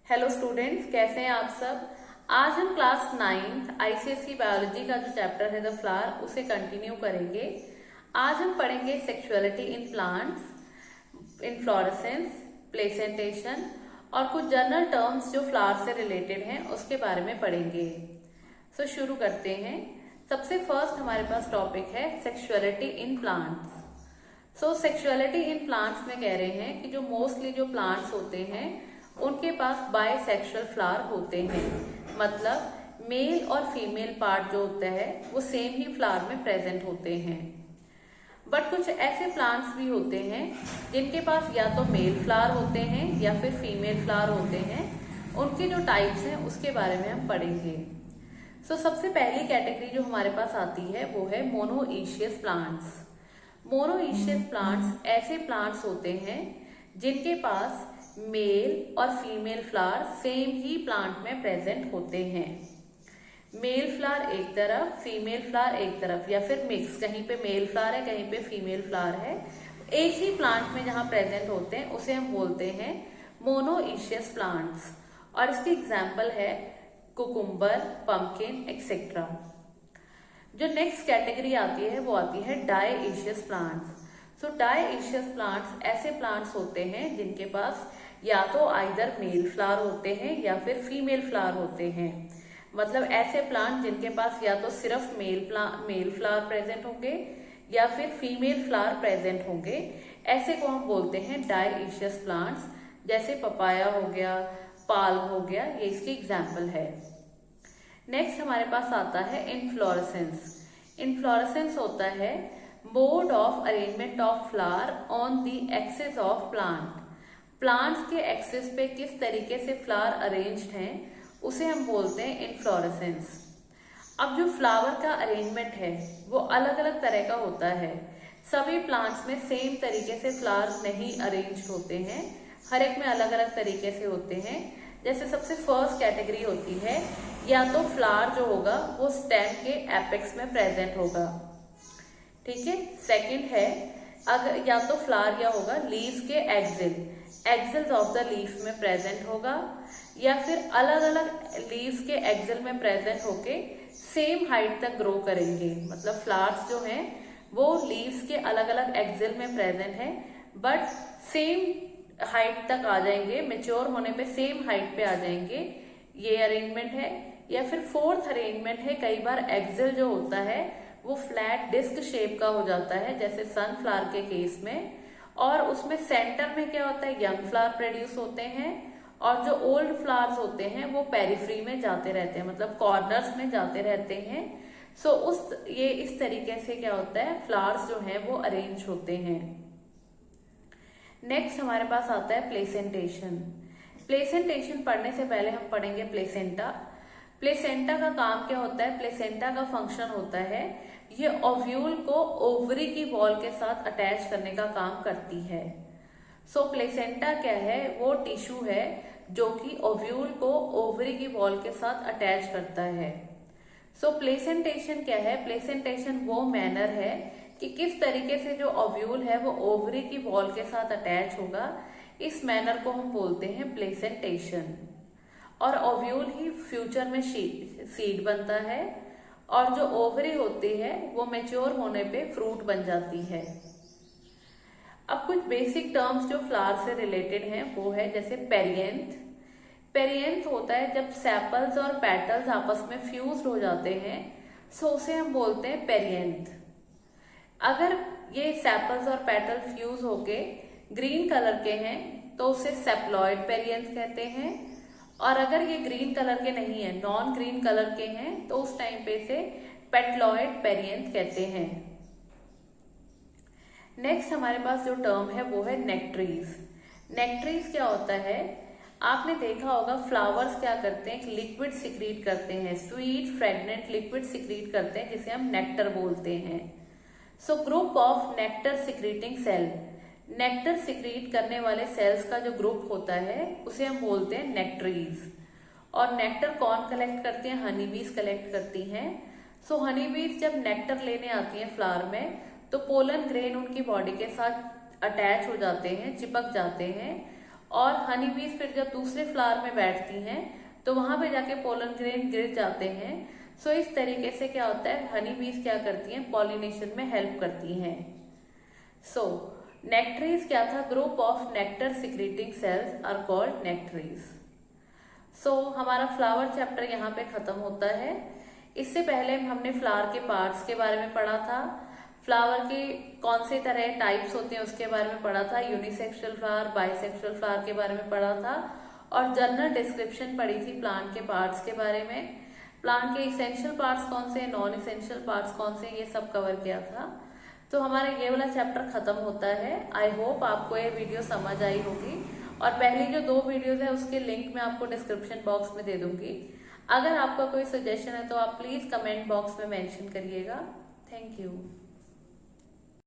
Hello students, कैसे हैं आप सब। आज हम क्लास 9th आईसीएसई बायोलॉजी का जो चैप्टर है द फ्लावर उसे कंटिन्यू करेंगे। आज हम पढ़ेंगे sexuality in plants, inflorescence, placentation और कुछ जनरल टर्म्स जो फ्लावर से रिलेटेड हैं उसके बारे में पढ़ेंगे। सो शुरू करते हैं। सबसे फर्स्ट हमारे पास टॉपिक है sexuality in plants. So sexuality in plants में कह रहे हैं कि जो मोस्टली जो प्लांट्स होते हैं उनके पास बायसेक्सुअल फ्लावर होते हैं, मतलब मेल और फीमेल पार्ट जो होता है वो सेम ही फ्लावर में प्रेजेंट होते हैं। बट कुछ ऐसे प्लांट्स भी होते हैं जिनके पास या तो मेल फ्लावर होते हैं या फिर फीमेल फ्लावर होते हैं। उनके जो टाइप्स हैं उसके बारे में हम पढ़ेंगे। सो सबसे पहली कैटेगरी जो हमारे पास आती है वो है मोनोइशियस प्लांट्स। मोनोइशियस प्लांट्स ऐसे प्लांट्स होते हैं जिनके पास मेल और फीमेल फ्लावर सेम ही प्लांट में प्रेजेंट होते हैं। मेल फ्लावर एक तरफ, फीमेल फ्लावर एक तरफ, या फिर मिक्स, कहीं पे मेल फ्लावर है कहीं पे फीमेल फ्लावर है, एक ही प्लांट में जहां प्रेजेंट होते हैं उसे हम बोलते हैं मोनोइशियस प्लांट्स। और इसकी एग्जाम्पल है कुकुम्बर, पम्पकिन एक्सेट्रा। जो नेक्स्ट कैटेगरी आती है वो आती है डायइशियस प्लांट्स। सो डायइशियस प्लांट्स ऐसे प्लांट्स होते हैं जिनके पास या तो आइदर मेल फ्लावर होते हैं या फिर फीमेल फ्लावर होते हैं। मतलब ऐसे प्लांट जिनके पास या तो सिर्फ मेल फ्लावर प्रेजेंट होंगे या फिर फीमेल फ्लावर प्रेजेंट होंगे, ऐसे को हम बोलते हैं डायइशियस प्लांट्स। जैसे पपाया हो गया, पाल्म हो गया, ये इसकी एग्जाम्पल है। नेक्स्ट हमारे पास आता है इनफ्लोरेसेंस। इनफ्लोरेसेंस होता है mode of arrangement of flower on the axis of plant. Plants के एक्सिस पे किस तरीके से फ्लावर अरेंज्ड हैं उसे हम बोलते हैं इनफ्लोरेसेंस। अब जो फ्लावर का अरेंजमेंट है वो अलग अलग तरह का होता है। सभी प्लांट्स में सेम तरीके से फ्लावर नहीं अरेंज होते हैं, हर एक में अलग अलग तरीके से होते हैं। जैसे सबसे फर्स्ट कैटेगरी होती है, या तो फ्लावर जो होगा वो स्टेम के एपेक्स में प्रेजेंट होगा, ठीक है। सेकंड है, अगर या तो फ्लावर या होगा लीव्स के एक्सिल्स ऑफ द लीफ में प्रेजेंट होगा, या फिर अलग अलग लीव्स के एक्सिल में प्रेजेंट होके सेम हाइट तक ग्रो करेंगे। मतलब फ्लावर्स जो हैं वो लीव्स के अलग अलग एक्सिल में प्रेजेंट है बट सेम हाइट तक आ जाएंगे, मेच्योर होने पे सेम हाइट पे आ जाएंगे, ये अरेंजमेंट है। या फिर फोर्थ अरेंजमेंट है, कई बार एक्सिल जो होता है वो फ्लैट डिस्क शेप का हो जाता है जैसे सनफ्लावर के केस में, और उसमें सेंटर में क्या होता है, यंग फ्लावर प्रोड्यूस होते हैं, और जो ओल्ड फ्लावर्स होते हैं वो पेरिफ्री में जाते रहते हैं, मतलब कॉर्नर्स में जाते रहते हैं। सो ये इस तरीके से क्या होता है, फ्लावर्स जो हैं वो अरेंज होते हैं। नेक्स्ट हमारे पास आता है प्लेसेंटेशन। प्लेसेंटेशन पढ़ने से पहले हम पढ़ेंगे प्लेसेंटा। प्लेसेंटा का काम क्या होता है, प्लेसेंटा का फंक्शन होता है ये ओव्यूल को ओवरी की वॉल के साथ अटैच करने का काम करती है। सो प्लेसेंटा क्या है, वो टिश्यू है जो कि ओव्यूल को ओवरी की वॉल के साथ अटैच करता है। सो प्लेसेंटेशन क्या है, प्लेसेंटेशन वो मैनर है कि किस तरीके से जो ओव्यूल है वो ओवरी की वॉल के साथ अटैच होगा, इस मैनर को हम बोलते हैं प्लेसेंटेशन। और ओव्यूल ही फ्यूचर में सीड बनता है, और जो ओवरी होती है वो मेच्योर होने पे फ्रूट बन जाती है। अब कुछ बेसिक टर्म्स जो फ्लावर से रिलेटेड हैं वो है जैसे पेरिएंथ। पेरिएंथ होता है जब सेपल्स और पेटल्स आपस में फ्यूज हो जाते हैं, सो उसे हम बोलते हैं पेरिएंथ। अगर ये सेपल्स और पेटल फ्यूज होके ग्रीन कलर के हैं तो उसे सेप्लॉइड पेरिएंथ कहते हैं, और अगर ये ग्रीन कलर के नहीं है, नॉन ग्रीन कलर के हैं, तो उस टाइम पे इसे पेटलॉइड पेरिएंथ कहते हैं। नेक्स्ट हमारे पास जो टर्म है वो है नेक्ट्रीज। नेक्ट्रीज क्या होता है, आपने देखा होगा फ्लावर्स क्या करते हैं, एक लिक्विड सिक्रीट करते हैं, स्वीट फ्रेगनेंट लिक्विड सिक्रीट करते हैं जिसे हम नेक्टर बोलते हैं। So group of nectar secreting cell, nectar secrete करने वाले सेल्स का जो ग्रुप होता है उसे हम बोलते हैं नेक्ट्रीज। और नेक्टर कौन कलेक्ट करती हैं, हनी बीज कलेक्ट करती हैं। सो हनी बीज जब नेक्टर लेने आती हैं फ्लावर में तो पोलन ग्रेन उनकी बॉडी के साथ अटैच हो जाते हैं, चिपक जाते हैं, और हनी बीज फिर जब दूसरे फ्लावर में बैठती हैं तो वहां पे जाके पोलन ग्रेन गिर जाते हैं। सो इस तरीके से क्या होता है, हनी बीज क्या करती हैं, पॉलिनेशन में हेल्प करती हैं। सो नेक्टरीज क्या था, group of nectar secreting cells are called nectaries. So हमारा फ्लावर चैप्टर यहाँ पे खत्म होता है। इससे पहले हमने फ्लावर के पार्ट्स के बारे में पढ़ा था, फ्लावर के कौन से तरह टाइप्स होते हैं उसके बारे में पढ़ा था, यूनिसेक्सुअल फ्लावर, बाइसेक्सुअल फ्लावर के बारे में पढ़ा था, और जनरल डिस्क्रिप्शन पढ़ी थी प्लांट के पार्ट्स के बारे में। प्लांट के इसेंशियल पार्ट्स कौन से, नॉन इसेंशियल पार्ट्स कौन से, ये सब कवर किया था। तो हमारा ये वाला चैप्टर खत्म होता है। आई होप आपको ये वीडियो समझ आई होगी, और पहली जो 2 वीडियोज है उसके लिंक मैं आपको डिस्क्रिप्शन बॉक्स में दे दूंगी। अगर आपका कोई सजेशन है तो आप प्लीज कमेंट बॉक्स में मेंशन करिएगा। Thank you.